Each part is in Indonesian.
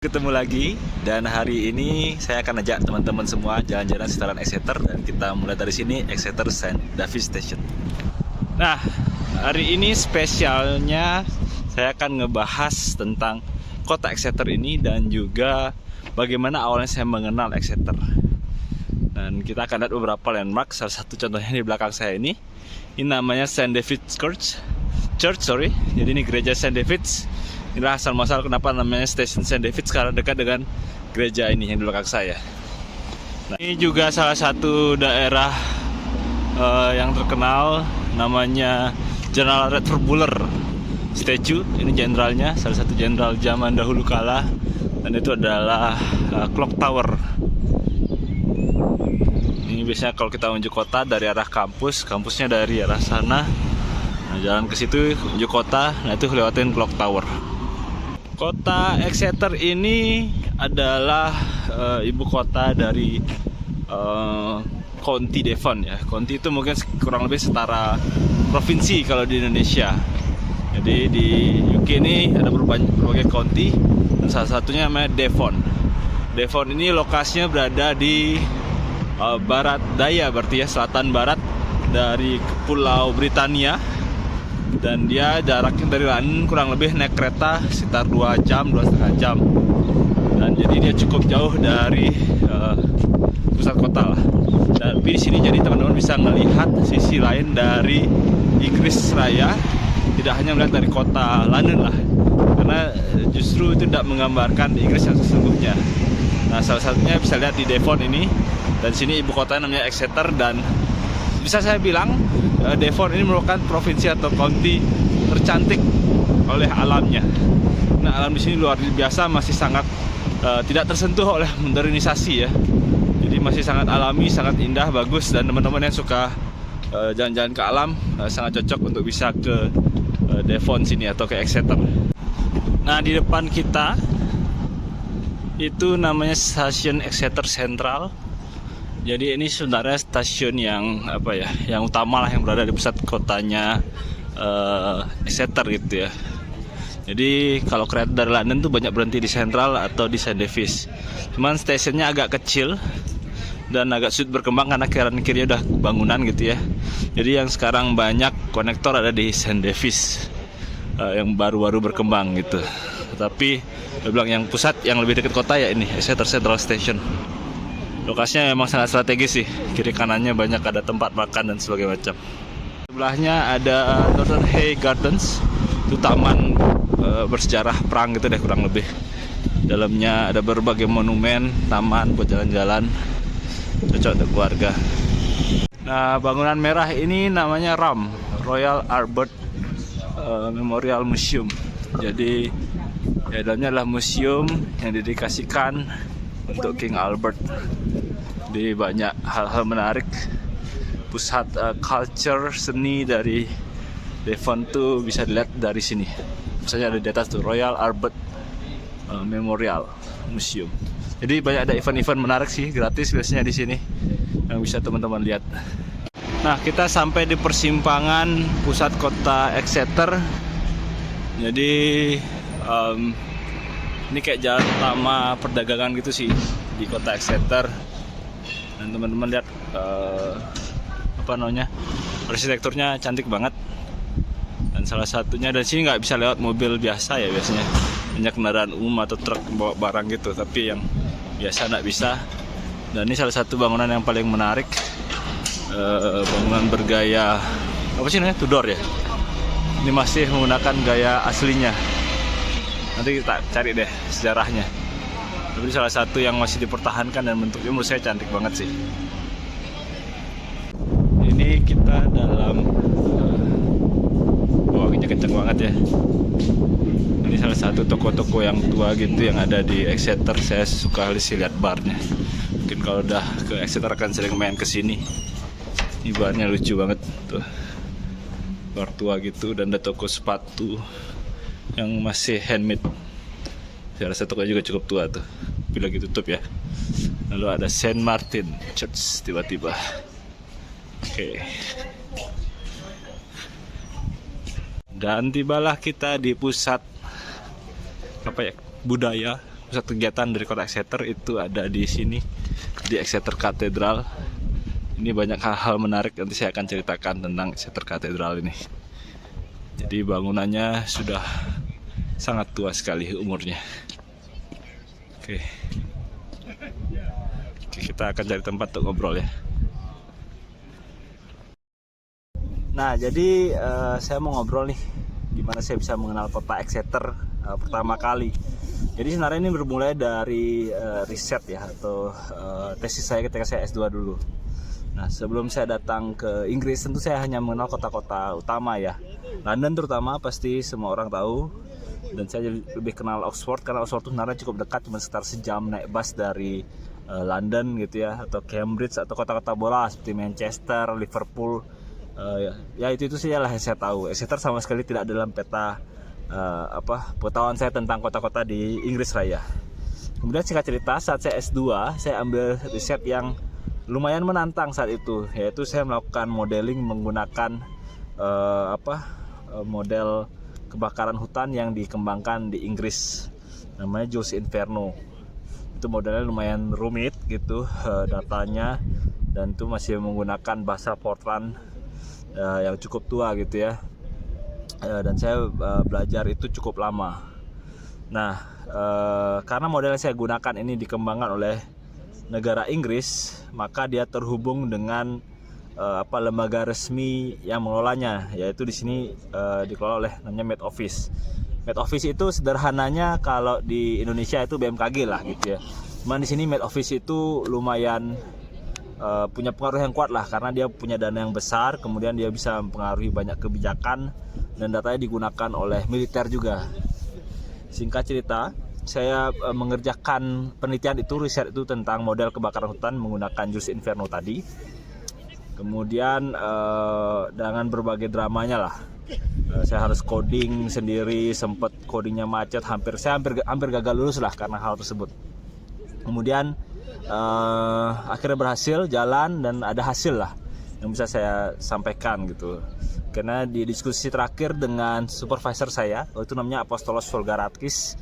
Ketemu lagi, dan hari ini saya akan ajak teman-teman semua jalan-jalan sekitaran Exeter, dan kita mulai dari sini, Exeter St. David Station. Nah, hari ini spesialnya saya akan ngebahas tentang kota Exeter ini dan juga bagaimana awalnya saya mengenal Exeter. Dan kita akan lihat beberapa landmark. Salah satu contohnya di belakang saya ini namanya St. David's Church. Jadi ini gereja St. David's. Inilah asal muasal kenapa namanya Stasiun St. David's, karena dekat dengan gereja ini yang di belakang saya. Nah, ini juga salah satu daerah yang terkenal, namanya General Radford Buller Statue. Ini jenderalnya, salah satu jenderal zaman dahulu kala, dan itu adalah Clock Tower. Ini biasanya kalau kita menuju kota dari arah kampusnya dari arah sana. Nah, jalan ke situ menuju kota, nah itu lewatin Clock Tower. Kota Exeter ini adalah ibu kota dari County Devon ya. County itu mungkin kurang lebih setara provinsi kalau di Indonesia. Jadi di UK ini ada berbagai county, dan salah satunya namanya Devon. Devon ini lokasinya berada di barat daya, berarti ya selatan barat dari Pulau Britania. Dan dia jaraknya dari London kurang lebih naik kereta sekitar 2 jam, 2,5 jam. Dan jadi dia cukup jauh dari pusat kota lah. Tapi di sini jadi teman-teman bisa melihat sisi lain dari Inggris Raya, tidak hanya melihat dari kota London lah, karena justru itu tidak menggambarkan Inggris yang sesungguhnya. Nah, salah satunya bisa lihat di Devon ini, dan sini ibu kotanya namanya Exeter, dan bisa saya bilang Devon ini merupakan provinsi atau county tercantik oleh alamnya. Nah, alam di sini luar biasa, masih sangat tidak tersentuh oleh modernisasi ya. Jadi masih sangat alami, sangat indah, bagus, dan teman-teman yang suka jalan-jalan ke alam sangat cocok untuk bisa ke Devon sini atau ke Exeter. Nah, di depan kita itu namanya stasiun Exeter Central. Jadi ini sebenarnya stasiun yang yang utama lah, yang berada di pusat kotanya Exeter gitu ya. Jadi kalau kereta dari London tuh banyak berhenti di Central atau di St. David's. Cuman stasiunnya agak kecil dan agak sulit berkembang karena kanan kirinya udah bangunan gitu ya. Jadi yang sekarang banyak konektor ada di St. David's yang baru-baru berkembang gitu. Tapi bilang yang pusat, yang lebih dekat kota ya ini Exeter Central Station. Lokasinya memang sangat strategis sih, kiri kanannya banyak ada tempat makan dan sebagainya macam. Sebelahnya ada Northern Hay Gardens, itu taman bersejarah perang gitu deh kurang lebih. Dalamnya ada berbagai monumen, taman buat jalan-jalan, cocok untuk keluarga. Nah, bangunan merah ini namanya RAM, Royal Albert Memorial Museum. Jadi ya, dalamnya adalah museum yang didedikasikan untuk King Albert. Di banyak hal-hal menarik, pusat culture seni dari Devon tuh bisa dilihat dari sini. Misalnya ada di atas tuh Royal Albert Memorial Museum. Jadi banyak ada event-event menarik sih, gratis biasanya di sini yang bisa teman-teman lihat. Nah, kita sampai di persimpangan pusat kota Exeter. Jadi ini kayak jalan utama perdagangan gitu sih di kota Exeter. Dan teman-teman lihat arsitekturnya cantik banget. Dan salah satunya dari sini nggak bisa lewat mobil biasa ya, biasanya banyak kendaraan umum atau truk bawa barang gitu, tapi yang biasa nggak bisa. Dan ini salah satu bangunan yang paling menarik, bangunan bergaya apa sih namanya, Tudor ya. Ini masih menggunakan gaya aslinya. Nanti kita cari deh sejarahnya. Tapi salah satu yang masih dipertahankan dan bentuknya menurut saya cantik banget sih. Ini kita dalam anginnya kenceng banget ya. Ini salah satu toko-toko yang tua gitu yang ada di Exeter. Saya suka sih lihat barnya. Mungkin kalau udah ke Exeter akan sering main ke sini. Ini barnya lucu banget tuh. Bar tua gitu, dan ada toko sepatu yang masih handmade. Saya rasa tokonya juga cukup tua tuh, tapi lagi tutup ya. Lalu ada Saint Martin Church tiba-tiba. Oke. Dan tibalah kita di pusat budaya pusat kegiatan dari kota Exeter itu ada di sini, di Exeter Cathedral. Ini banyak hal-hal menarik, nanti saya akan ceritakan tentang Exeter Cathedral ini. Jadi bangunannya sudah sangat tua sekali umurnya. Oke. Kita akan cari tempat untuk ngobrol ya. Nah, jadi saya mau ngobrol nih, gimana saya bisa mengenal kota Exeter pertama kali. Jadi sebenarnya ini bermulai dari riset ya, atau tesis saya ketika saya S2 dulu. Nah, sebelum saya datang ke Inggris, tentu saya hanya mengenal kota-kota utama ya. London terutama pasti semua orang tahu. Dan saya lebih kenal Oxford, karena Oxford itu sebenarnya cukup dekat, cuma sekitar sejam naik bus dari London gitu ya, atau Cambridge, atau kota-kota bola seperti Manchester, Liverpool. Ya itu saja lah yang saya tahu. Exeter sama sekali tidak dalam peta pengetahuan saya tentang kota-kota di Inggris Raya. Kemudian singkat cerita, saat saya S2, saya ambil riset yang lumayan menantang saat itu, yaitu saya melakukan modeling menggunakan model kebakaran hutan yang dikembangkan di Inggris, namanya Jules Inferno. Itu modelnya lumayan rumit gitu datanya, dan itu masih menggunakan bahasa Fortran yang cukup tua gitu ya. Dan saya belajar itu cukup lama. Nah, karena model yang saya gunakan ini dikembangkan oleh negara Inggris, maka dia terhubung dengan lembaga resmi yang mengelolanya, yaitu di sini dikelola oleh namanya Met Office. Met Office itu sederhananya kalau di Indonesia itu BMKG lah gitu ya. Cuman di sini Met Office itu lumayan punya pengaruh yang kuat lah, karena dia punya dana yang besar, kemudian dia bisa mempengaruhi banyak kebijakan, dan datanya digunakan oleh militer juga. Singkat cerita, saya mengerjakan penelitian itu, riset itu tentang model kebakaran hutan menggunakan Jules Inferno tadi. Kemudian dengan berbagai dramanya lah, saya harus coding sendiri, sempat codingnya macet, saya hampir gagal lulus lah karena hal tersebut. Kemudian akhirnya berhasil jalan, dan ada hasil lah yang bisa saya sampaikan gitu. Karena di diskusi terakhir dengan supervisor saya, itu namanya Apostolos Folgarakis,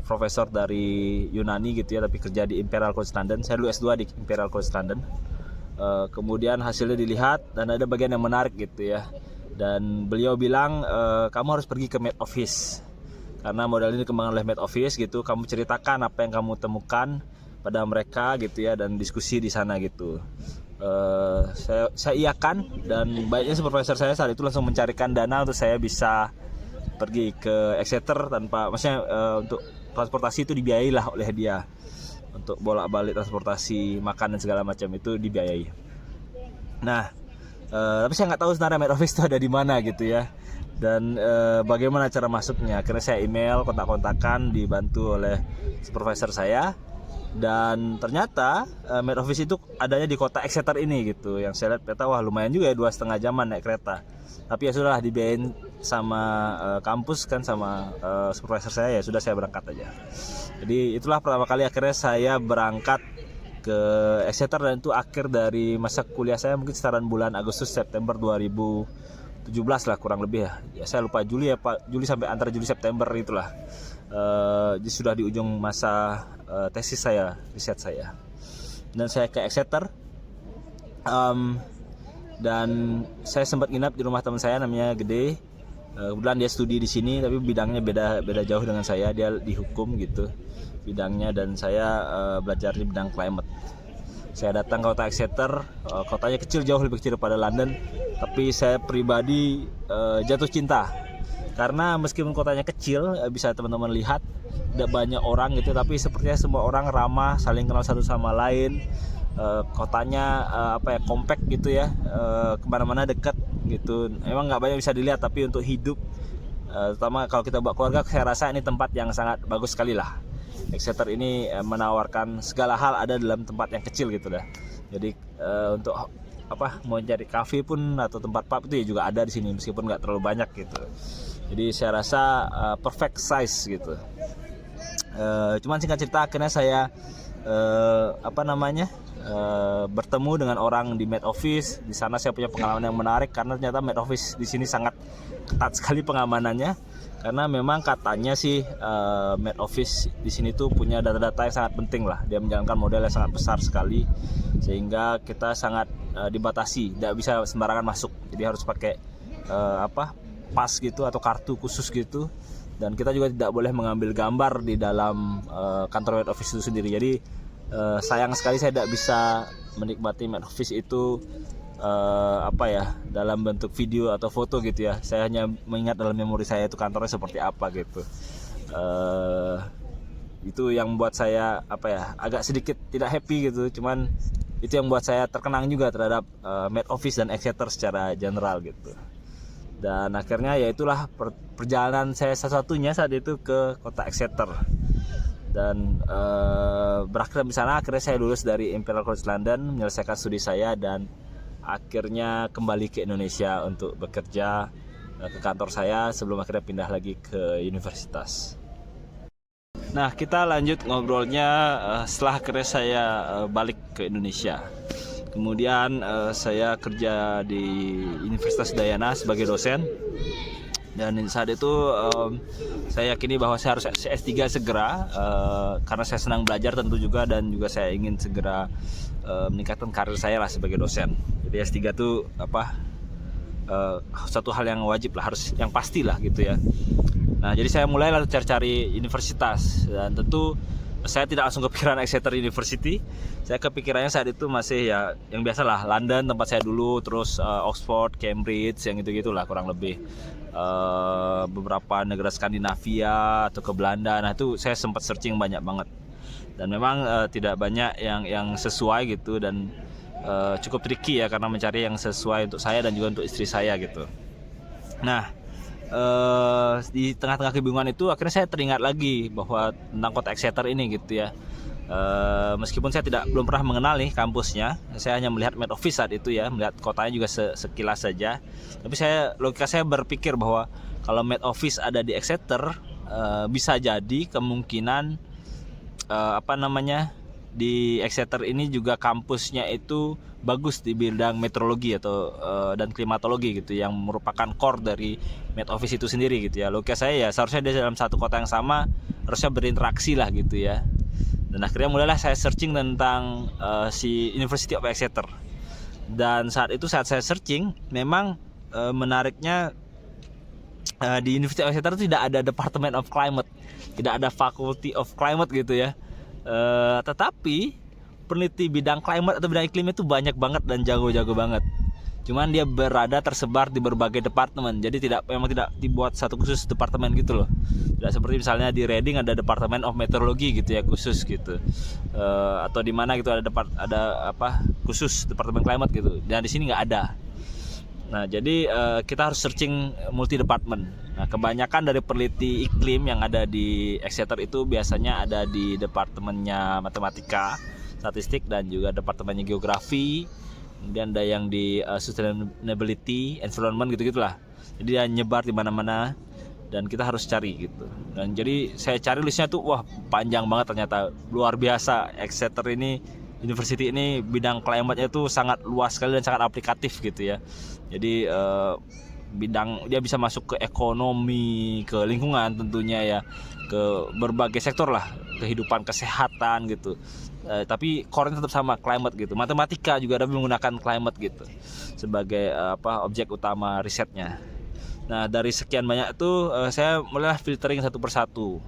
profesor dari Yunani gitu ya, tapi kerja di Imperial College London. Saya dulu S2 di Imperial College London. Kemudian hasilnya dilihat, dan ada bagian yang menarik gitu ya. Dan beliau bilang, kamu harus pergi ke Met Office, karena model ini dikembangkan oleh Met Office gitu. Kamu ceritakan apa yang kamu temukan pada mereka gitu ya, dan diskusi di sana gitu. Saya iakan, dan baiknya supervisor saya saat itu langsung mencarikan dana untuk saya bisa pergi ke Exeter tanpa, maksudnya untuk transportasi itu dibiayai lah oleh dia, untuk bolak-balik transportasi, makan dan segala macam itu dibiayai. Nah, tapi saya nggak tahu sebenarnya Met Office itu ada di mana gitu ya, dan bagaimana cara masuknya. Akhirnya saya email, kontak-kontakan, dibantu oleh supervisor saya. Dan ternyata Met Office itu adanya di kota Exeter ini gitu. Yang saya lihat peta, wah lumayan juga ya, 2,5 jaman naik kereta. Tapi ya sudahlah, dibiayain sama kampus kan, sama supervisor saya, ya sudah saya berangkat aja. Jadi itulah pertama kali akhirnya saya berangkat ke Exeter, dan itu akhir dari masa kuliah saya, mungkin sekitaran bulan Agustus September 2017 lah kurang lebih ya. Ya saya lupa, Juli ya Pak, Juli sampai antara Juli September itulah. Jadi sudah di ujung masa tesis saya, riset saya. Dan saya ke Exeter, dan saya sempat nginap di rumah teman saya namanya Gede. Kebetulan dia studi di sini, tapi bidangnya beda jauh dengan saya. Dia di hukum gitu bidangnya, dan saya belajar di bidang climate. Saya datang ke kota Exeter, kotanya kecil, jauh lebih kecil daripada London, tapi saya pribadi jatuh cinta. Karena meskipun kotanya kecil, bisa teman-teman lihat tidak banyak orang gitu, tapi sepertinya semua orang ramah, saling kenal satu sama lain. Kotanya compact gitu ya, kemana-mana dekat gitu. Emang nggak banyak bisa dilihat, tapi untuk hidup, terutama kalau kita bawa keluarga, saya rasa ini tempat yang sangat bagus sekali lah. Exeter ini menawarkan segala hal ada dalam tempat yang kecil gitu dah. Jadi untuk mau cari kafe pun atau tempat pub itu ya juga ada di sini, meskipun nggak terlalu banyak gitu. Jadi saya rasa perfect size gitu. Cuman singkat cerita, akhirnya saya bertemu dengan orang di Met Office. Di sana saya punya pengalaman yang menarik, karena ternyata Met Office di sini sangat ketat sekali pengamanannya. karena memang katanya sih Med Office di sini tuh punya data-data yang sangat penting lah. Dia menjalankan model yang sangat besar sekali, sehingga kita sangat dibatasi, tidak bisa sembarangan masuk. Jadi harus pakai pas gitu atau kartu khusus gitu. Dan kita juga tidak boleh mengambil gambar di dalam kantor Med Office itu sendiri. Jadi sayang sekali saya tidak bisa menikmati Med Office itu dalam bentuk video atau foto gitu ya. Saya hanya mengingat dalam memori saya itu kantornya seperti apa gitu. Itu yang membuat saya agak sedikit tidak happy gitu. Cuman itu yang membuat saya terkenang juga terhadap Med Office dan Exeter secara general gitu. Dan akhirnya ya itulah perjalanan saya satu-satunya saat itu ke kota Exeter. Dan berakhir di sana. Akhirnya saya lulus dari Imperial College London, menyelesaikan studi saya, dan akhirnya kembali ke Indonesia untuk bekerja ke kantor saya sebelum akhirnya pindah lagi ke universitas. Nah, kita lanjut ngobrolnya setelah akhirnya saya balik ke Indonesia. Kemudian saya kerja di Universitas Udayana sebagai dosen. Dan saat itu saya yakini bahwa saya harus S3 segera, karena saya senang belajar tentu juga, dan juga saya ingin segera meningkatkan karir saya lah sebagai dosen. Jadi S3 itu satu hal yang wajib lah, harus yang pasti lah gitu ya. Nah, jadi saya mulai lalu cari-cari universitas, dan tentu saya tidak langsung kepikiran Exeter University. Saya kepikirannya saat itu masih ya yang biasa lah, London tempat saya dulu, terus Oxford, Cambridge, yang gitu-gitulah kurang lebih. Beberapa negara Skandinavia atau ke Belanda. Nah, itu saya sempat searching banyak banget, dan memang tidak banyak yang sesuai gitu, dan cukup tricky ya karena mencari yang sesuai untuk saya dan juga untuk istri saya gitu. Nah, di tengah-tengah kebingungan itu akhirnya saya teringat lagi bahwa tentang kota Exeter ini gitu ya. Meskipun saya belum pernah mengenali kampusnya, saya hanya melihat Med Office saat itu ya, melihat kotanya juga sekilas saja. Tapi logika saya berpikir bahwa kalau Med Office ada di Exeter, bisa jadi kemungkinan di Exeter ini juga kampusnya itu bagus di bidang meteorologi atau dan klimatologi gitu, yang merupakan core dari Med Office itu sendiri gitu ya. Logika saya ya seharusnya dia dalam satu kota yang sama harusnya berinteraksi lah gitu ya. Dan akhirnya mulailah saya searching tentang si University of Exeter. Dan saat saya searching, memang menariknya di University of Exeter tidak ada Department of Climate, tidak ada Faculty of Climate gitu ya. Tetapi peneliti bidang climate atau bidang iklim itu banyak banget dan jago-jago banget. Cuman dia tersebar di berbagai departemen. Jadi memang tidak dibuat satu khusus departemen gitu loh. Tidak seperti misalnya di Reading ada Department of Meteorology gitu ya, khusus gitu. Atau di mana gitu ada khusus departemen climate gitu. Dan di sini nggak ada. Nah, jadi kita harus searching multi department. Nah, kebanyakan dari peneliti iklim yang ada di Exeter itu biasanya ada di departemennya matematika, statistik, dan juga departemennya geografi. Kemudian ada yang di sustainability, environment gitu-gitulah. Jadi dia nyebar di mana-mana dan kita harus cari gitu. Dan jadi saya cari listnya tuh, wah panjang banget ternyata, luar biasa. Exeter ini, university ini bidang climate-nya itu sangat luas sekali dan sangat aplikatif gitu ya. Jadi bidang dia bisa masuk ke ekonomi, ke lingkungan tentunya ya, ke berbagai sektor lah, kehidupan, kesehatan gitu. Tapi core-nya tetap sama, climate gitu. Matematika juga ada menggunakan climate gitu sebagai objek utama risetnya. Nah, dari sekian banyak itu saya mulai filtering satu persatu.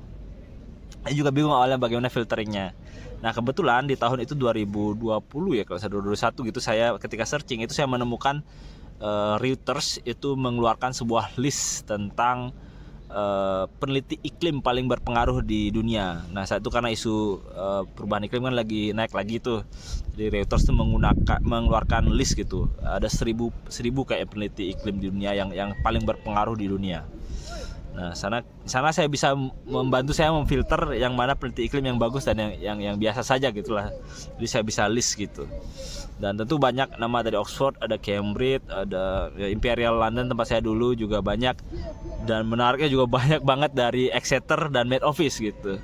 Saya juga bingung awalnya bagaimana filteringnya. Nah, kebetulan di tahun itu 2020 ya, kalau saya 2021 gitu, saya ketika searching itu saya menemukan Reuters itu mengeluarkan sebuah list tentang peneliti iklim paling berpengaruh di dunia. Nah, saat itu karena isu perubahan iklim kan lagi naik lagi tuh. Jadi Reuters tuh mengeluarkan list gitu. Ada 1000 kayak peneliti iklim di dunia yang paling berpengaruh di dunia. Nah, sana saya bisa membantu saya memfilter yang mana peneliti iklim yang bagus dan yang biasa saja gitulah. Jadi saya bisa list gitu. Dan tentu banyak nama dari Oxford, ada Cambridge, ada Imperial London tempat saya dulu juga banyak. Dan menariknya juga banyak banget dari Exeter dan Med Office gitu.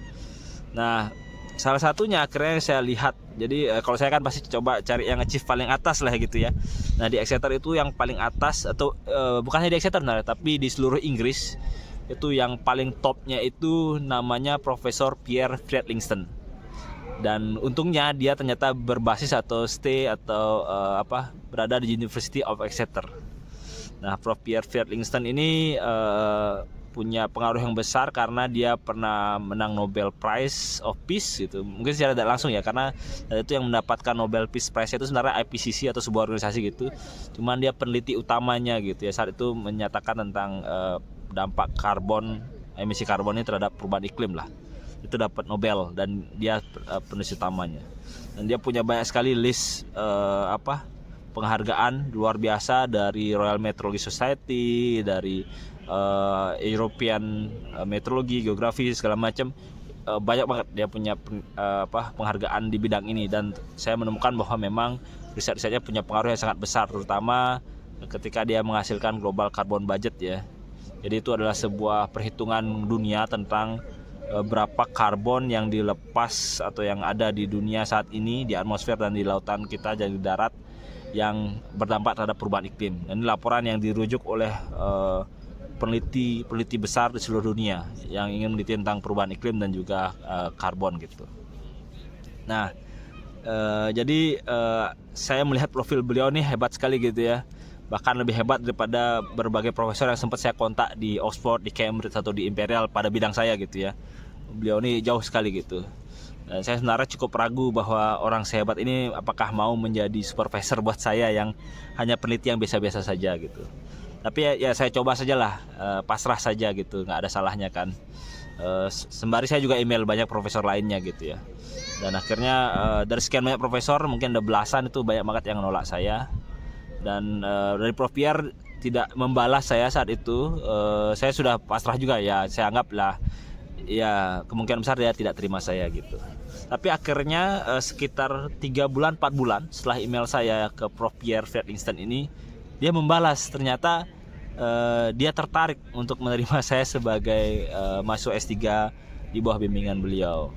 Nah, salah satunya akhirnya saya lihat. Jadi kalau saya kan pasti coba cari yang achieve paling atas lah gitu ya. Nah, di Exeter itu yang paling atas, atau bukan hanya di Exeter tapi di seluruh Inggris, itu yang paling topnya itu namanya Profesor Pierre Friedlingston. Dan untungnya dia ternyata berbasis atau stay atau berada di University of Exeter. Nah, Prof Pierre Friedlingston ini punya pengaruh yang besar karena dia pernah menang Nobel Prize of Peace gitu. Mungkin secara tidak langsung ya, karena itu yang mendapatkan Nobel Peace Prize itu sebenarnya IPCC atau sebuah organisasi gitu. Cuman dia peneliti utamanya gitu ya, saat itu menyatakan tentang dampak emisi karbon ini terhadap perubahan iklim lah. Itu dapat Nobel dan dia penulis utamanya. Dan dia punya banyak sekali list penghargaan luar biasa dari Royal Meteorological Society, dari European Meteorology, Geografi segala macam. Banyak banget dia punya penghargaan di bidang ini, dan saya menemukan bahwa memang riset-risetnya punya pengaruh yang sangat besar, terutama ketika dia menghasilkan Global Carbon Budget ya. Jadi itu adalah sebuah perhitungan dunia tentang berapa karbon yang dilepas atau yang ada di dunia saat ini, di atmosfer dan di lautan kita dan di darat, yang berdampak terhadap perubahan iklim. Dan ini laporan yang dirujuk oleh peneliti besar di seluruh dunia yang ingin meneliti tentang perubahan iklim dan juga karbon gitu. Nah, jadi saya melihat profil beliau ini hebat sekali gitu ya. Bahkan lebih hebat daripada berbagai profesor yang sempat saya kontak di Oxford, di Cambridge atau di Imperial pada bidang saya gitu ya. Beliau ini jauh sekali gitu. Dan saya sebenarnya cukup ragu bahwa orang sehebat ini apakah mau menjadi supervisor buat saya yang hanya peneliti yang biasa-biasa saja gitu. Tapi ya saya coba sajalah, pasrah saja gitu, nggak ada salahnya kan. Sembari saya juga email banyak profesor lainnya gitu ya. Dan akhirnya dari sekian banyak profesor, mungkin ada belasan itu banyak banget yang nolak saya. Dan dari Prof Pierre tidak membalas saya saat itu, saya sudah pasrah juga ya. Saya anggaplah ya kemungkinan besar dia tidak terima saya gitu. Tapi akhirnya sekitar 3 bulan 4 bulan setelah email saya ke Prof Pierre Friedlingston ini, dia membalas. Ternyata dia tertarik untuk menerima saya sebagai mahasiswa S3 di bawah bimbingan beliau.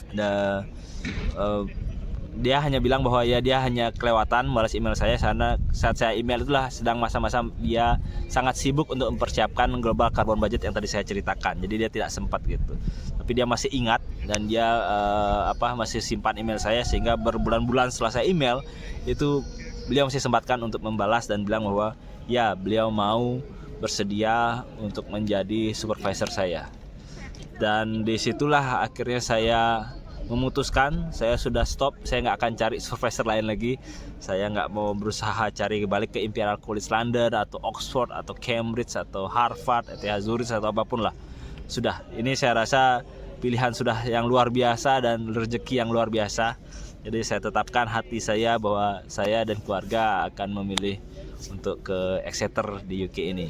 Dan dia hanya bilang bahwa ya dia hanya kelewatan balas email saya karena saat saya email itulah sedang masa-masa dia sangat sibuk untuk mempersiapkan Global Carbon Budget yang tadi saya ceritakan. Jadi dia tidak sempat gitu. Tapi dia masih ingat dan dia masih simpan email saya, sehingga berbulan-bulan setelah saya email itu beliau masih sempatkan untuk membalas dan bilang bahwa ya beliau mau bersedia untuk menjadi supervisor saya. Dan disitulah akhirnya saya memutuskan, saya sudah stop, saya nggak akan cari supervisor lain lagi. Saya nggak mau berusaha cari balik ke Imperial College London atau Oxford atau Cambridge atau Harvard, ETH Zurich atau apapun lah. Sudah, ini saya rasa pilihan sudah yang luar biasa dan rezeki yang luar biasa. Jadi saya tetapkan hati saya bahwa saya dan keluarga akan memilih untuk ke Exeter di UK ini.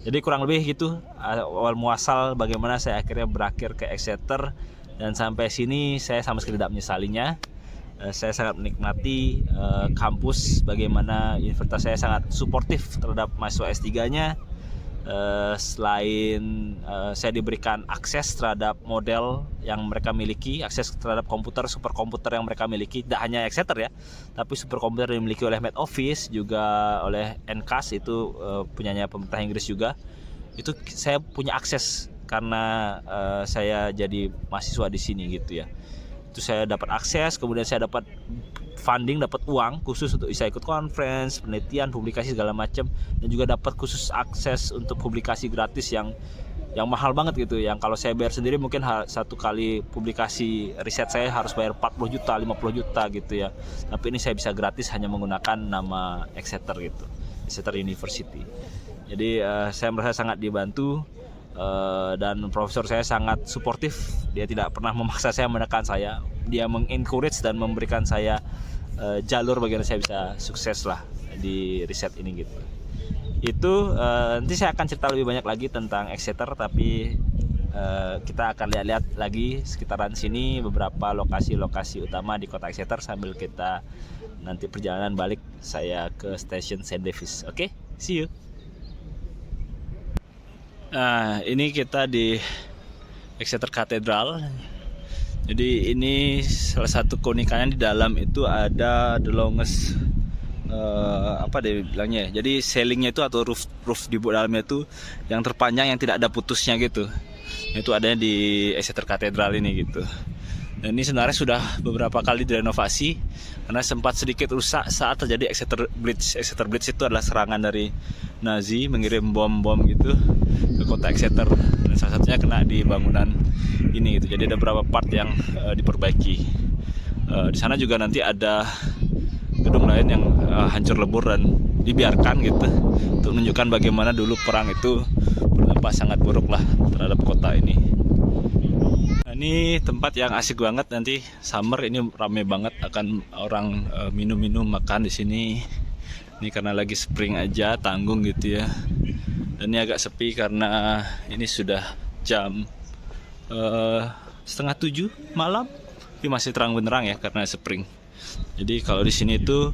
Jadi kurang lebih gitu awal muasal bagaimana saya akhirnya berakhir ke Exeter. Dan sampai sini saya sama sekali tidak menyesalinya. Saya sangat menikmati kampus, bagaimana universitas saya sangat suportif terhadap mahasiswa S3-nya. Selain saya diberikan akses terhadap model yang mereka miliki, akses terhadap komputer, superkomputer yang mereka miliki, tidak hanya Exeter ya, tapi superkomputer yang dimiliki oleh Met Office, juga oleh NCAS, itu punyanya pemerintah Inggris juga. Itu saya punya akses karena saya jadi mahasiswa di sini gitu ya. Itu saya dapat akses, kemudian saya dapat funding, dapat uang khusus untuk bisa ikut conference, penelitian, publikasi segala macam, dan juga dapat khusus akses untuk publikasi gratis yang mahal banget gitu. Yang kalau saya bayar sendiri mungkin satu kali publikasi riset saya harus bayar 40 juta, 50 juta gitu ya. Tapi ini saya bisa gratis hanya menggunakan nama Exeter gitu, Exeter University. Jadi saya merasa sangat dibantu. Dan profesor saya sangat suportif. Dia tidak pernah memaksa saya, menekan saya. Dia mengencourage dan memberikan saya jalur bagaimana saya bisa sukses lah di riset ini gitu. Itu nanti saya akan cerita lebih banyak lagi tentang Exeter, tapi kita akan lihat-lihat lagi sekitaran sini beberapa lokasi-lokasi utama di kota Exeter sambil kita nanti perjalanan balik saya ke stasiun St. Davis. Oke, see you. Nah, ini kita di Exeter Cathedral. Jadi ini salah satu keunikannya, di dalam itu ada the longest apa dia bilangnya ya? Jadi ceilingnya itu atau roof di dalamnya itu yang terpanjang yang tidak ada putusnya gitu. Itu adanya di Exeter Cathedral ini gitu. Dan ini sebenarnya sudah beberapa kali direnovasi karena sempat sedikit rusak saat terjadi Exeter Blitz. Exeter Blitz itu adalah serangan dari Nazi mengirim bom-bom gitu ke kota Exeter. Dan salah satunya kena di bangunan ini gitu. Jadi ada beberapa part yang diperbaiki. Di sana juga nanti ada gedung lain yang hancur lebur dan dibiarkan gitu untuk menunjukkan bagaimana dulu perang itu berdampak sangat buruk lah terhadap kota ini. Nah, ini tempat yang asik banget, nanti summer ini rame banget akan orang minum-minum makan di sini. Ini karena lagi spring aja, tanggung gitu ya. Dan ini agak sepi karena ini sudah jam 6:30 malam, tapi masih terang benderang ya karena spring. Jadi kalau di sini tuh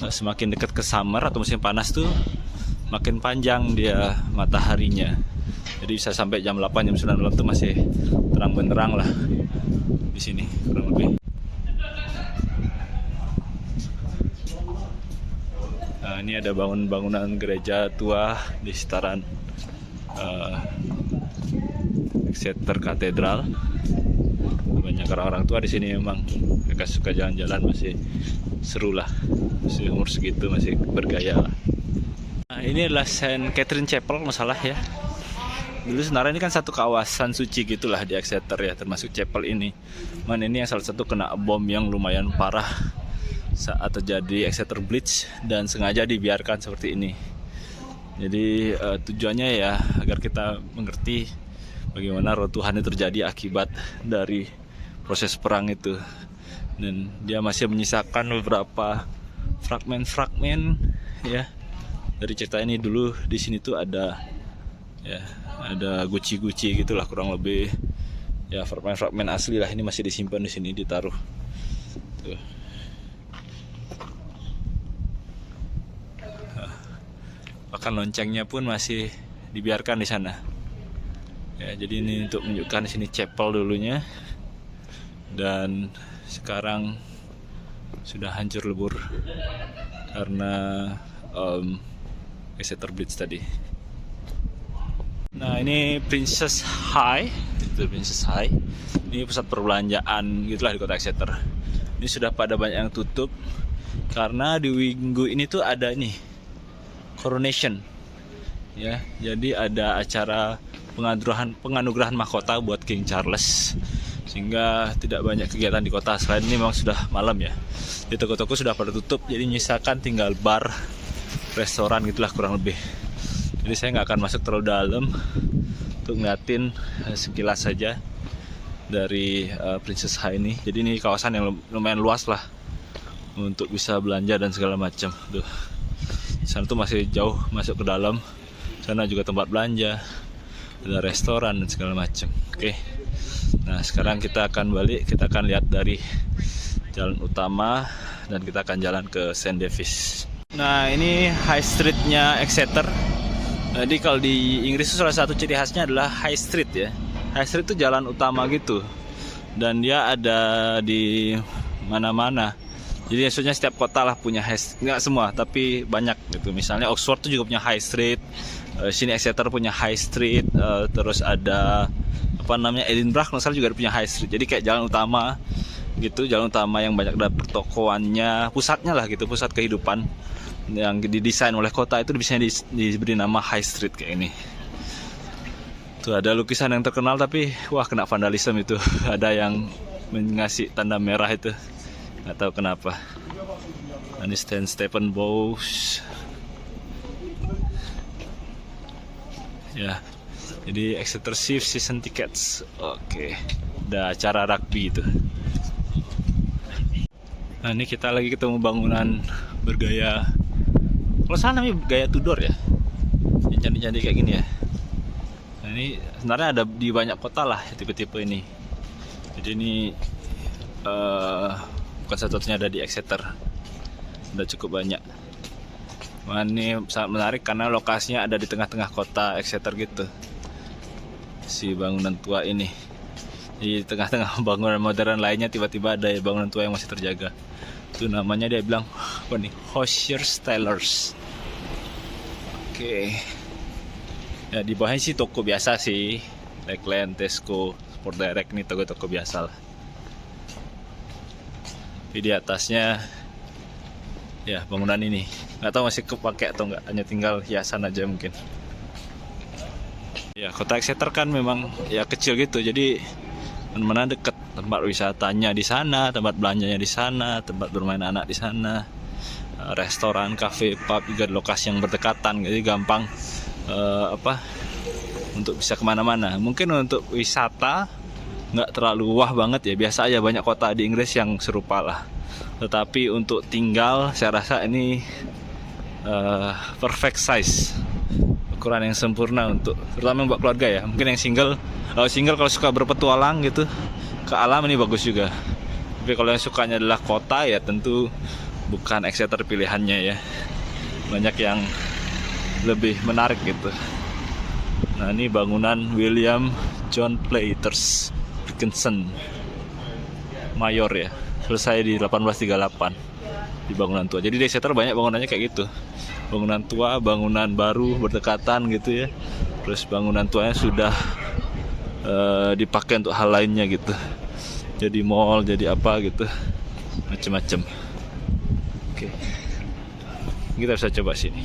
semakin dekat ke summer atau musim panas tuh makin panjang dia mataharinya. Jadi bisa sampai jam 8 jam 9 malam tuh masih terang benderang lah di sini kurang lebih. Nah, ini ada bangunan gereja tua di sekitaran Exeter Cathedral. Banyak orang tua di sini memang mereka suka jalan-jalan, masih seru lah, masih umur segitu masih bergaya lah. Nah, ini adalah St. Catherine Chapel masalah ya. Dulu sebenarnya ini kan satu kawasan suci gitulah di Exeter ya, termasuk chapel ini. Ini yang salah satu kena bom yang lumayan parah saat terjadi Exeter Blitz dan sengaja dibiarkan seperti ini. Jadi tujuannya ya agar kita mengerti bagaimana runtuhan itu terjadi akibat dari proses perang itu. Dan dia masih menyisakan beberapa fragmen-fragmen ya dari cerita ini. Dulu di sini tuh ada ya, ada guci-guci gitulah kurang lebih ya, fragmen-fragmen asli lah. Ini masih disimpan di sini, ditaruh tuh. Bahkan loncengnya pun masih dibiarkan di sana ya. Jadi ini untuk menunjukkan di sini chapel dulunya, dan sekarang sudah hancur lebur karena Exeter Blitz tadi. Nah, ini Princess High, itu Princess High. Ini pusat perbelanjaan gitulah di kota Exeter. Ini sudah pada banyak yang tutup karena di minggu ini tuh ada nih coronation ya. Jadi ada acara penganugerahan mahkota buat King Charles, sehingga tidak banyak kegiatan di kota. Selain ini memang sudah malam ya, di toko-toko sudah pada tutup, jadi nyisakan tinggal bar, restoran gitulah kurang lebih. Jadi saya nggak akan masuk terlalu dalam untuk ngeliatin sekilas saja dari Princess High ini. Jadi ini kawasan yang lumayan luas lah untuk bisa belanja dan segala macam. Tuh, sana tuh masih jauh masuk ke dalam. Sana juga tempat belanja, ada restoran dan segala macam. Oke. Nah, sekarang kita akan balik, kita akan lihat dari jalan utama dan kita akan jalan ke St. Davis. Nah, ini High Street-nya Exeter. Jadi kalau di Inggris itu salah satu ciri khasnya adalah High Street ya. High Street itu jalan utama gitu, dan dia ada di mana-mana. Jadi maksudnya setiap kota lah punya high street, nggak semua tapi banyak gitu. Misalnya Oxford tuh juga punya High Street, sini Exeter punya High Street, terus ada apa namanya Edinburgh kalau salah juga punya High Street. Jadi kayak jalan utama gitu, jalan utama yang banyak ada pertokoannya, pusatnya lah gitu, pusat kehidupan yang didesain oleh kota itu bisa diberi nama High Street kayak ini. Tuh ada lukisan yang terkenal tapi wah kena vandalisme itu. Ada yang ngasih tanda merah itu, nggak tahu kenapa. Ini St. Stephen Bowes ya. Jadi Exeter Chiefs season tickets. Oke. Ada acara rugby itu. Nah, ini kita lagi ketemu bangunan bergaya, kalau salah namanya gaya Tudor ya, yang cantik-cantik kayak gini ya. Nah, ini sebenarnya ada di banyak kota lah tipe-tipe ini. Jadi ini bukan satu-satunya ada di Exeter, ada cukup banyak. Nah, ini sangat menarik karena lokasinya ada di tengah-tengah kota Exeter gitu, si bangunan tua ini. Di tengah-tengah bangunan modern lainnya tiba-tiba ada bangunan tua yang masih terjaga. Itu namanya dia bilang apa nih, Hoosier Stylers. Oke. Ya di bawahnya sih toko biasa sih, Lakeland, Tesco, Sport Direct, nih toko-toko biasa lah. Tapi di atasnya ya bangunan ini, nggak tahu masih kepake atau nggak, hanya tinggal hiasan aja mungkin. Ya kota Exeter kan memang ya kecil gitu, jadi mana deket, tempat wisatanya di sana, tempat belanjanya di sana, tempat bermain anak di sana, restoran, kafe, pub juga di lokasi yang berdekatan, jadi gampang untuk bisa kemana-mana. Mungkin untuk wisata nggak terlalu wah banget ya, biasa aja, banyak kota di Inggris yang serupa lah. Tetapi untuk tinggal saya rasa ini perfect size, ukuran yang sempurna untuk terutama buat keluarga ya. Mungkin yang single kalau suka berpetualang gitu ke alam, ini bagus juga. Tapi kalau yang sukanya adalah kota ya tentu bukan Exeter pilihannya ya. Banyak yang lebih menarik gitu. Nah ini bangunan William John Platers Dickinson Mayor ya, selesai di 1838 di bangunan tua. Jadi di Exeter banyak bangunannya kayak gitu, bangunan tua, bangunan baru berdekatan gitu ya. Terus bangunan tuanya sudah dipakai untuk hal lainnya gitu, jadi mall, jadi apa gitu, macem-macem. Oke, kita bisa coba sini.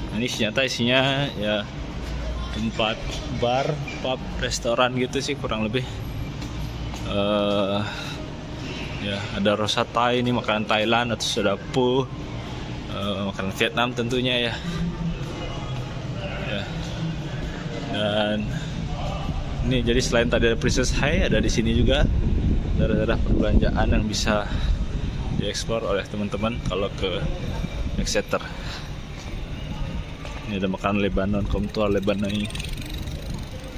Nah, ini isinya ya tempat bar, pub, restoran gitu sih kurang lebih. Ya ada Rosa Thai, ini makanan Thailand, atau sudah pho, makanan Vietnam tentunya ya. Dan ini jadi selain tadi ada Princess High, ada di sini juga daerah-daerah perbelanjaan yang bisa dieksplor oleh teman-teman kalau ke Exeter. Ini ada makanan Lebanon, Comptoir Lebanese.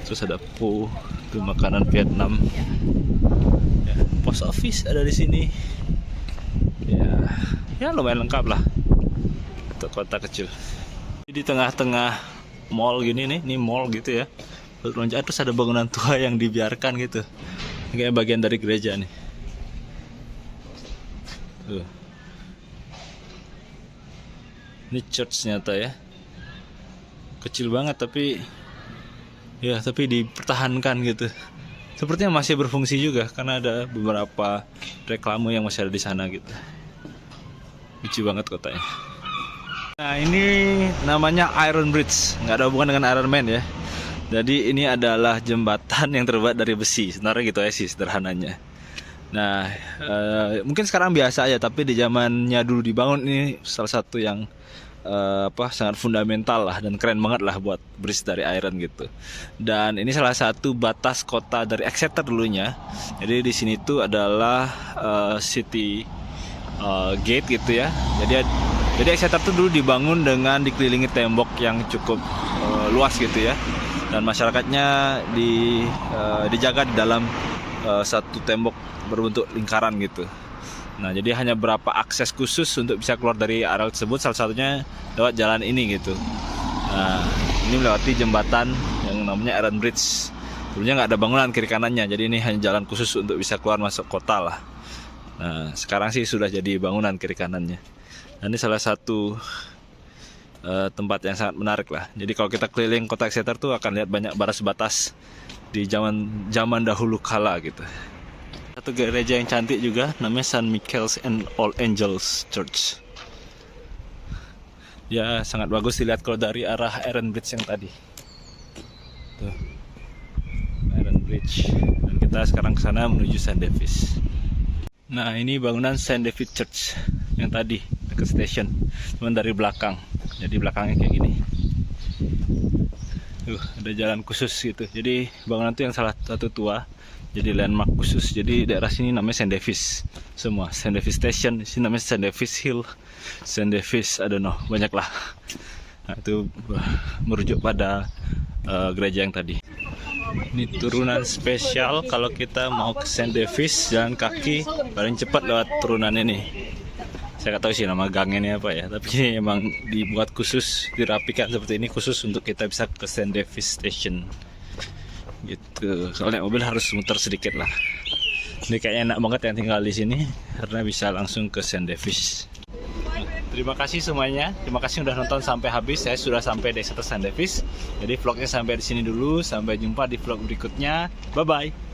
Terus ada pho, itu makanan Vietnam. Ya, post office ada di sini. Ya lumayan lengkap lah untuk kota kecil. Di tengah-tengah mall gini nih, ini mall gitu ya. Terus ada bangunan tua yang dibiarkan gitu. Ini kayak bagian dari gereja nih. Tuh. Ini church nyata ya. Kecil banget tapi dipertahankan gitu. Sepertinya masih berfungsi juga karena ada beberapa reklame yang masih ada di sana gitu. Lucu banget kotanya. Nah ini namanya Iron Bridge, nggak ada hubungan dengan Iron Man ya. Jadi ini adalah jembatan yang terbuat dari besi, sebenarnya gitu ya sih sederhananya. Nah mungkin sekarang biasa aja, tapi di zamannya dulu dibangun, ini salah satu yang sangat fundamental lah dan keren banget lah buat bridge dari iron gitu. Dan ini salah satu batas kota dari Exeter dulunya. Jadi di sini tuh adalah city gate gitu ya. Jadi Exeter tuh dulu dibangun dengan dikelilingi tembok yang cukup luas gitu ya. Dan masyarakatnya dijaga di dalam satu tembok berbentuk lingkaran gitu. Nah jadi hanya berapa akses khusus untuk bisa keluar dari area tersebut, salah satunya lewat jalan ini gitu. Nah ini melewati jembatan yang namanya Iron Bridge. Dulunya nggak ada bangunan kiri kanannya, jadi ini hanya jalan khusus untuk bisa keluar masuk kota lah. Nah sekarang sih sudah jadi bangunan kiri kanannya. Nah, ini salah satu tempat yang sangat menarik lah. Jadi kalau kita keliling kota Exeter tuh akan lihat banyak batas batas di zaman dahulu kala gitu. Satu gereja yang cantik juga namanya St. Michael's and All Angels Church. Ya sangat bagus dilihat kalau dari arah Iron Bridge yang tadi. Tuh, Iron Bridge. Dan kita sekarang ke sana menuju St. David's. Nah ini bangunan St. David Church yang tadi dekat station, cuman dari belakang. Jadi belakangnya kayak gini. Ada jalan khusus gitu. Jadi bangunan itu yang salah satu tua. Jadi landmark khusus. Jadi daerah sini namanya St. David's semua. St. David's Station, sini namanya St. David's Hill, St. David's, I don't know, banyak lah. Nah itu merujuk pada gereja yang tadi. Ini turunan spesial kalau kita mau ke St. David's, jalan kaki paling cepat lewat turunan ini. Saya nggak tahu sih nama gangnya ini apa ya, tapi ini emang dibuat khusus, dirapikan seperti ini khusus untuk kita bisa ke St. David's Station. Gitu, soalnya mobil harus muter sedikit lah. Ini kayaknya enak banget yang tinggal di sini karena bisa langsung ke St. Davis. Terima kasih semuanya. Terima kasih udah nonton sampai habis. Saya sudah sampai di St. Davis. Jadi vlognya sampai di sini dulu. Sampai jumpa di vlog berikutnya. Bye bye.